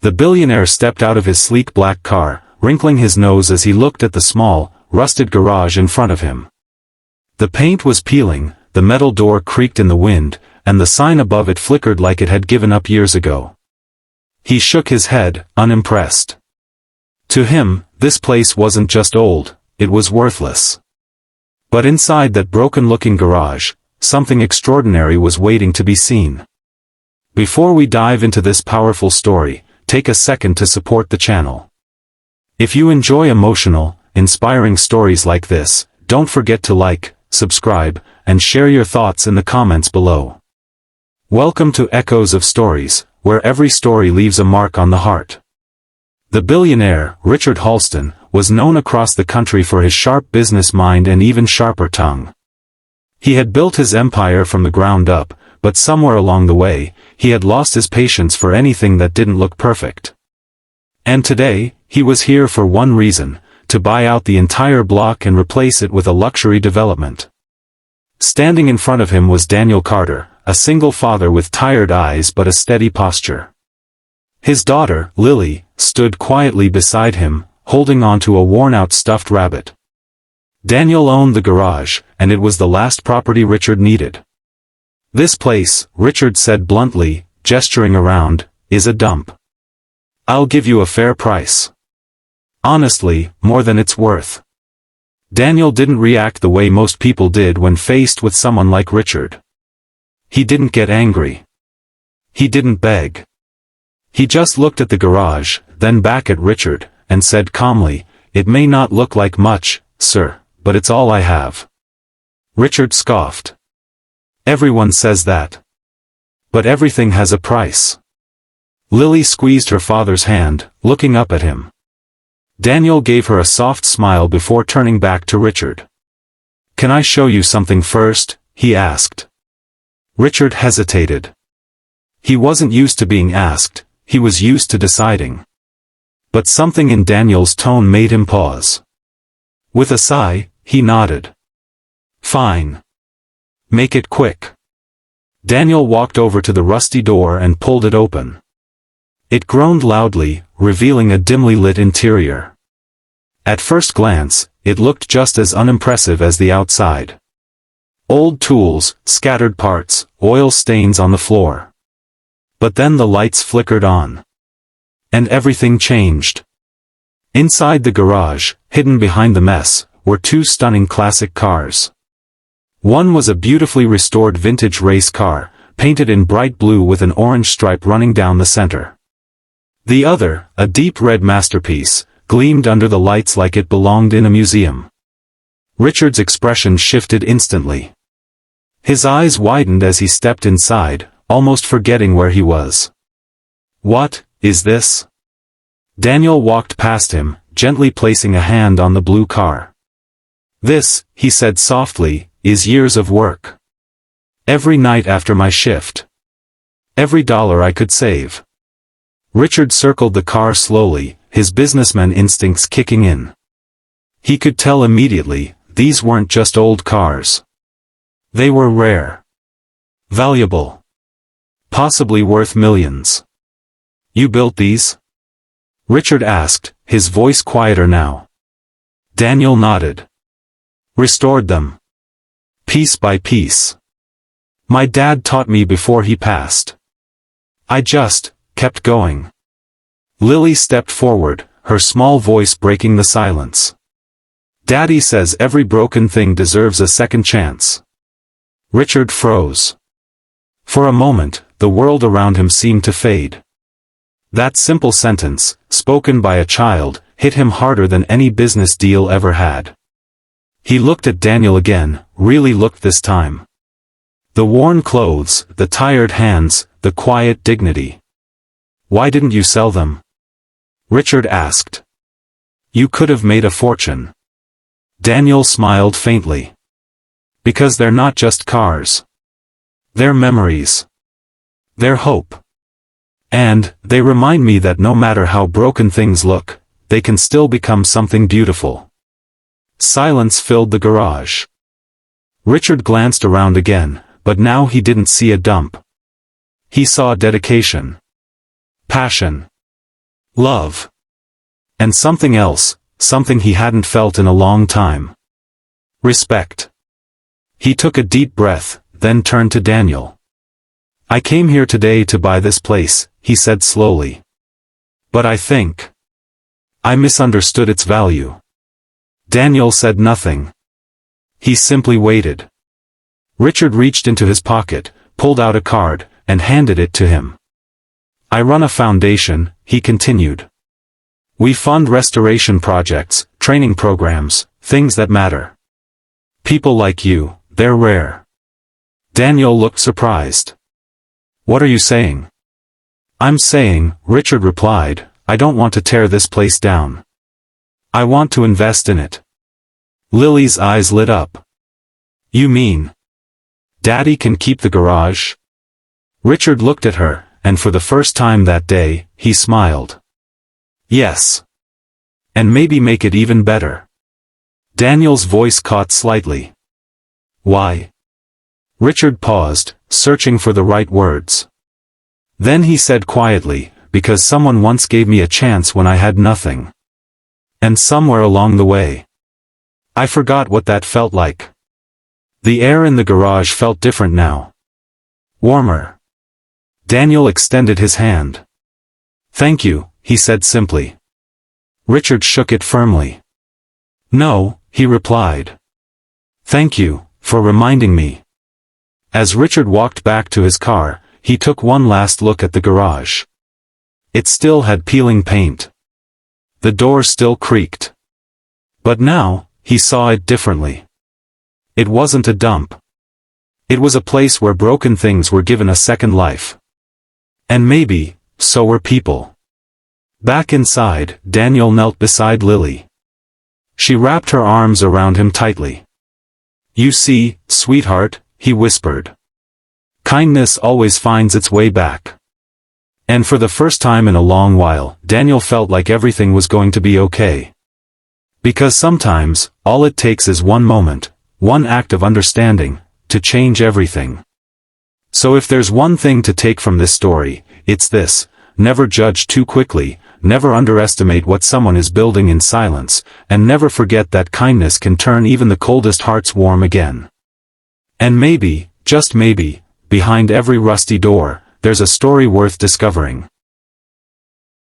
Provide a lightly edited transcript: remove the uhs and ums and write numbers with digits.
The billionaire stepped out of his sleek black car, wrinkling his nose as he looked at the small, rusted garage in front of him. The paint was peeling, the metal door creaked in the wind, and the sign above it flickered like it had given up years ago. He shook his head, unimpressed. To him, this place wasn't just old, it was worthless. But inside that broken-looking garage, something extraordinary was waiting to be seen. Before we dive into this powerful story, take a second to support the channel. If you enjoy emotional, inspiring stories like this, don't forget to like, subscribe, and share your thoughts in the comments below. Welcome to Echoes of Stories, where every story leaves a mark on the heart. The billionaire, Richard Halston, was known across the country for his sharp business mind and even sharper tongue. He had built his empire from the ground up, but somewhere along the way, he had lost his patience for anything that didn't look perfect. And today, he was here for one reason: to buy out the entire block and replace it with a luxury development. Standing in front of him was Daniel Carter, a single father with tired eyes but a steady posture. His daughter, Lily, stood quietly beside him, holding on to a worn-out stuffed rabbit. Daniel owned the garage, and it was the last property Richard needed. "This place," Richard said bluntly, gesturing around, "is a dump. I'll give you a fair price. Honestly, more than it's worth." Daniel didn't react the way most people did when faced with someone like Richard. He didn't get angry. He didn't beg. He just looked at the garage, then back at Richard, and said calmly, "It may not look like much, sir, but it's all I have." Richard scoffed. "Everyone says that. But everything has a price." Lily squeezed her father's hand, looking up at him. Daniel gave her a soft smile before turning back to Richard. "Can I show you something first?" he asked. Richard hesitated. He wasn't used to being asked, he was used to deciding. But something in Daniel's tone made him pause. With a sigh, he nodded. "Fine. Make it quick." Daniel walked over to the rusty door and pulled it open. It groaned loudly, revealing a dimly lit interior. At first glance, it looked just as unimpressive as the outside. Old tools, scattered parts, oil stains on the floor. But then the lights flickered on. And everything changed. Inside the garage, hidden behind the mess, were two stunning classic cars. One was a beautifully restored vintage race car, painted in bright blue with an orange stripe running down the center. The other, a deep red masterpiece, gleamed under the lights like it belonged in a museum. Richard's expression shifted instantly. His eyes widened as he stepped inside, almost forgetting where he was. "What is this?" Daniel walked past him, gently placing a hand on the blue car. "This," he said softly, "is years of work. Every night after my shift. Every dollar I could save." Richard circled the car slowly, his businessman instincts kicking in. He could tell immediately, these weren't just old cars. They were rare. Valuable. Possibly worth millions. "You built these?" Richard asked, his voice quieter now. Daniel nodded. "Restored them. Piece by piece. My dad taught me before he passed. I just kept going." Lily stepped forward, her small voice breaking the silence. "Daddy says every broken thing deserves a second chance." Richard froze. For a moment, the world around him seemed to fade. That simple sentence, spoken by a child, hit him harder than any business deal ever had. He looked at Daniel again, really looked this time. The worn clothes, the tired hands, the quiet dignity. "Why didn't you sell them?" Richard asked. "You could have made a fortune." Daniel smiled faintly. "Because they're not just cars. They're memories. They're hope. And, they remind me that no matter how broken things look, they can still become something beautiful." Silence filled the garage. Richard glanced around again, but now he didn't see a dump. He saw dedication. Passion. love. And something else, something he hadn't felt in a long time. Respect. He took a deep breath, then turned to Daniel. I came here today to buy this place, he said slowly. But I think I misunderstood its value. Daniel said nothing. He simply waited. Richard reached into his pocket, pulled out a card, and handed it to him. I run a foundation, he continued. We fund restoration projects, training programs, things that matter. People like you, they're rare. Daniel looked surprised. What are you saying? I'm saying, Richard replied, I don't want to tear this place down. I want to invest in it. Lily's eyes lit up. You mean Daddy can keep the garage? Richard looked at her, and for the first time that day, he smiled. Yes. And maybe make it even better. Daniel's voice caught slightly. Why? Richard paused, searching for the right words. Then he said quietly, because someone once gave me a chance when I had nothing. And somewhere along the way, I forgot what that felt like. The air in the garage felt different now. Warmer. Daniel extended his hand. Thank you, he said simply. Richard shook it firmly. No, he replied. Thank you, for reminding me. As Richard walked back to his car, he took one last look at the garage. It still had peeling paint. The door still creaked. But now, he saw it differently. It wasn't a dump. It was a place where broken things were given a second life. And maybe, so were people. Back inside, Daniel knelt beside Lily. She wrapped her arms around him tightly. You see, sweetheart, he whispered. Kindness always finds its way back. And for the first time in a long while, Daniel felt like everything was going to be okay. Because sometimes, all it takes is one moment, one act of understanding, to change everything. So if there's one thing to take from this story, it's this: never judge too quickly, never underestimate what someone is building in silence, and never forget that kindness can turn even the coldest hearts warm again. And maybe, just maybe, behind every rusty door, there's a story worth discovering.